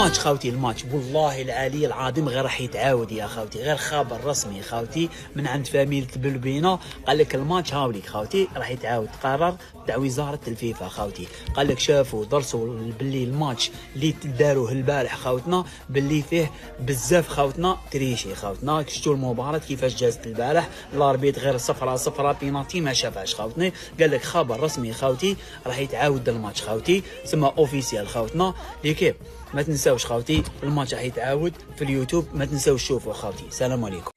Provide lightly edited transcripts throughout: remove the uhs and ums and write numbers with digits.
الماتش خاوتي، الماتش والله العلي العظيم غير راح يتعاود يا خاوتي، غير خبر رسمي خاوتي من عند فاميلة بلبينة، قال لك الماتش هاوليك خاوتي راح يتعاود، قرر تاع وزارة الفيفا خاوتي، قال لك شافوا درسوا باللي الماتش اللي داروه البارح خاوتنا باللي فيه بزاف خاوتنا تريشي خاوتنا، شفتوا المباراة كيفاش جازت البارح، الاربيط غير 0-0 بيناتي ما شافهاش خاوتني، قال لك خبر رسمي خاوتي راح يتعاود الماتش خاوتي، سما اوفيسيال خاوتنا ليكيب. ما تنساوش خاوتي الماتش راح يتعاود في اليوتيوب، ما تنساوش شوفوا خاوتي. السلام عليكم.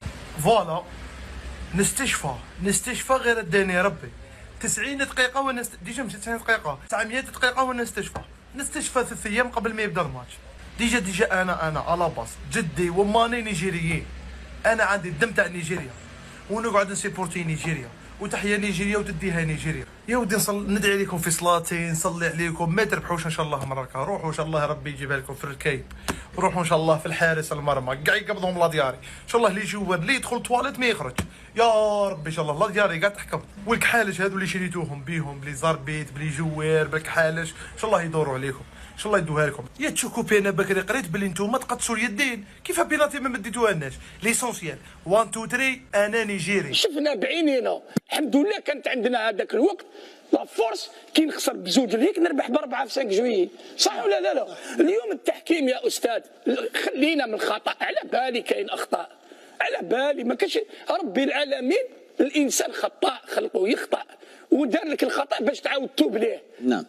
فوالا نستشفى غير اداني ربي 90 دقيقة ديجا مشات 90 دقيقة 900 دقيقة ونستشفى 3 ايام قبل ما يبدا الماتش. ديجا انا على باص جدي وماني نيجيريين، انا عندي الدم تاع نيجيريا ونقعد نسيبورتي نيجيريا وتحيا نيجيريا وتديها نيجيريا. يا ودي ندعي لكم في صلاتي، نصلي عليكم، ما تربحوش ان شاء الله مركا، روحوا ان شاء الله ربي يجيبها لكم في الكيب، روحوا ان شاء الله في الحارس المرمى كاع يقبضهم لا دياري ان شاء الله، اللي يجوار اللي يدخل تواليت ما يخرج يا ربي ان شاء الله لا دياري كاع تحكم. والكحالش هذو اللي شريتوهم بيهم بلي زربيت بلي جوار بالكحالش ان شاء الله يدوروا عليكم ان شاء الله يدوها لكم. يا تشوكو بينا بكري قريت بلي نتوما تقدسوا اليدين كيف بيناتي ما مديتوهالناش. ليسونسيال 1 2 3 انا نيجيري شفنا بعينينا الحمد لله. كانت عندنا هذاك الوقت لا فورس كي نخسر بزوج ليك نربح ب4 في 5 جويي، صح ولا لا؟ اليوم التحكيم يا استاذ خلينا من الخطا، على بالي كاين اخطاء، على بالي ما كاينش، ربي العالمين الانسان خطاء خلقه يخطا ودار لك الخطا باش تعاود توب ليه. نعم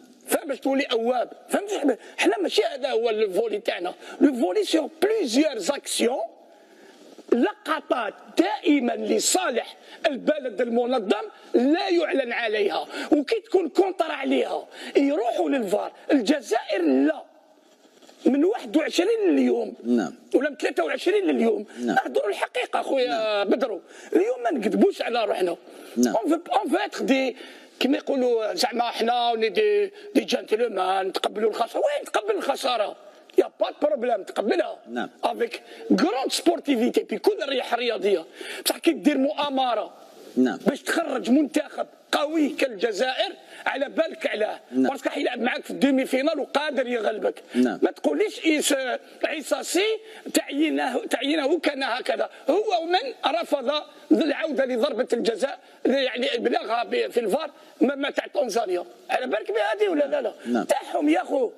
باش تولي اواب، فهمت؟ حنا ماشي هذا هو الفولي تاعنا، لو فولي سور بليزيور زاكسيون، لقطات دائما لصالح البلد المنظم لا يعلن عليها، وكي تكون كونتر عليها يروحوا للفار. الجزائر لا، من 21 لليوم نعم ولا من 23 لليوم نهضروا الحقيقه خويا بدرو، اليوم ما نكذبوش على روحنا. اون فو اتر دي كما يقولوا زعما حنا دي جنتلمان نتقبلوا الخساره، وين تقبل الخساره؟ يا با بروبليم تقبلها. نعم افيك غروند سبورتيفيتي بكل الرياحه الرياضيه، بصح كي دير مؤامره نعم باش تخرج منتخب قوي كالجزائر على بالك علاه، باسكو حيلعب معاك في الدومي فينال وقادر يغلبك. ما تقوليش عيساسي تعيينه كان هكذا، هو من رفض العوده لضربه الجزاء يعني بلغها في الفار ما تاع تنزانيا، على بالك بهذه ولا لا؟ تاعهم يا خو،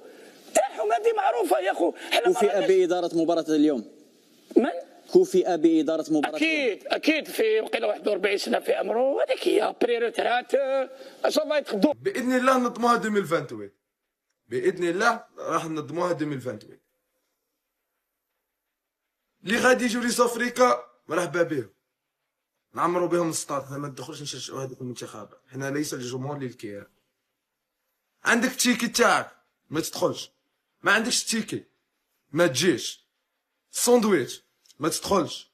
تاعهم هذه معروفه يا خو. كوفئ بإدارة مباراة اليوم. من؟ كوفئ بإدارة مباراة أكيد في وقيله 41 سنة في عمره، هذيك هي بري روترات سوف يتخدو. بإذن الله نضموها 2028، بإذن الله راح نضموها 2028. اللي غادي يجيو لي افريكا مرحبا بهم، نعمروا بهم السطاد، حنا ما ندخلوش نشجعوا هذوك المنتخبات، حنا ليس الجمهور اللي الكيان. عندك التيكي تاعك ما تدخلش، ما عندكش التيكي ما تجيش، الساندويتش ما تدخلش،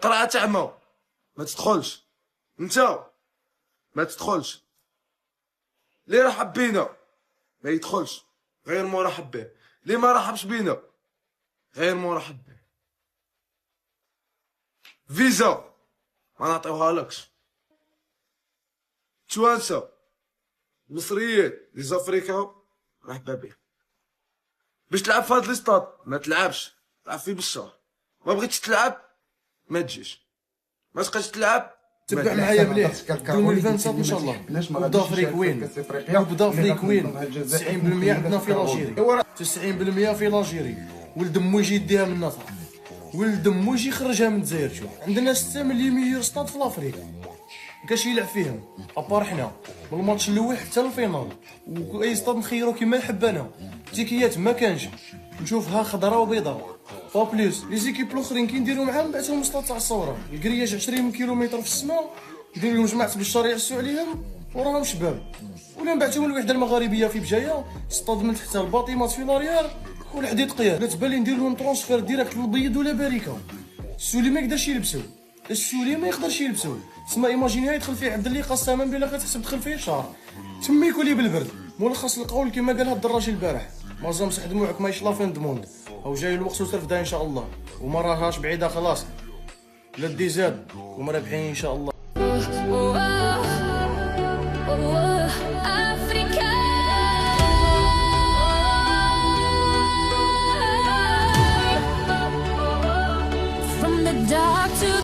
قرعه تاع ما تدخلش، انت ما تدخلش، اللي رحب بينا ما يدخلش غير مرحب به، اللي ما رحبش بينا غير مرحب به. فيزا ما نعطيوها لكش، توانسه مصريين لي زافريكا مرحبا بهم. باش تلعب في هاد ليستاد ما تلعبش، تلعب فيه بالشهر، ما بغيتش تلعب ما تجيش، ما تبقاش تلعب تبع معايا مليح 2027 ان شاء الله. وبدا فريق وين؟ وبدا فريق وين؟ 90% عندنا في لاجيري، 90% في لاجيري، ولد مو يجي يديها من نصر، ولد مو يجي يخرجها من الجزائر. شوف عندنا 6 مليون مليون ستاد في لافريك، مكاش يلعب فيهم ابار حنا من الماتش الاول حتى الفينال، واي ستاد نخيرو كيما نحب انا، تيكيات ما كانش، نشوفها خضراء وبيضاء با بليس. لي زيكيب الاخرين كي نديرو معاهم نبعثهم ستاد تاع الصوره، الكرياج 20 كيلومتر في السماء، نديرو لهم جماعه بالشارع يعسوا عليهم وراهم شباب، ولا نبعثهم الوحده المغاربيه في بجايه ستاد من تحت الباطيمات في لاريار والحديد قياد، لا تبان لي ندير لهم ترونسفير ديريكت للبيض ولا باريكا. السولي ما يقدرش يلبسو، السولي ما يقدرش يلبسو، تسمى ايماجيني يدخل فيه عبد اللي قسما بالله كتحسب دخل فيه شهر، تما يكون لي بالبرد. ملخص القول كما قالها الدراجي البارح، ما مسح دموعك ما يشلا فين دموند، او جاي الوقت وترفدها ان شاء الله، وما راهاش بعيده خلاص، لا دي زاد ومرابحين ان شاء الله.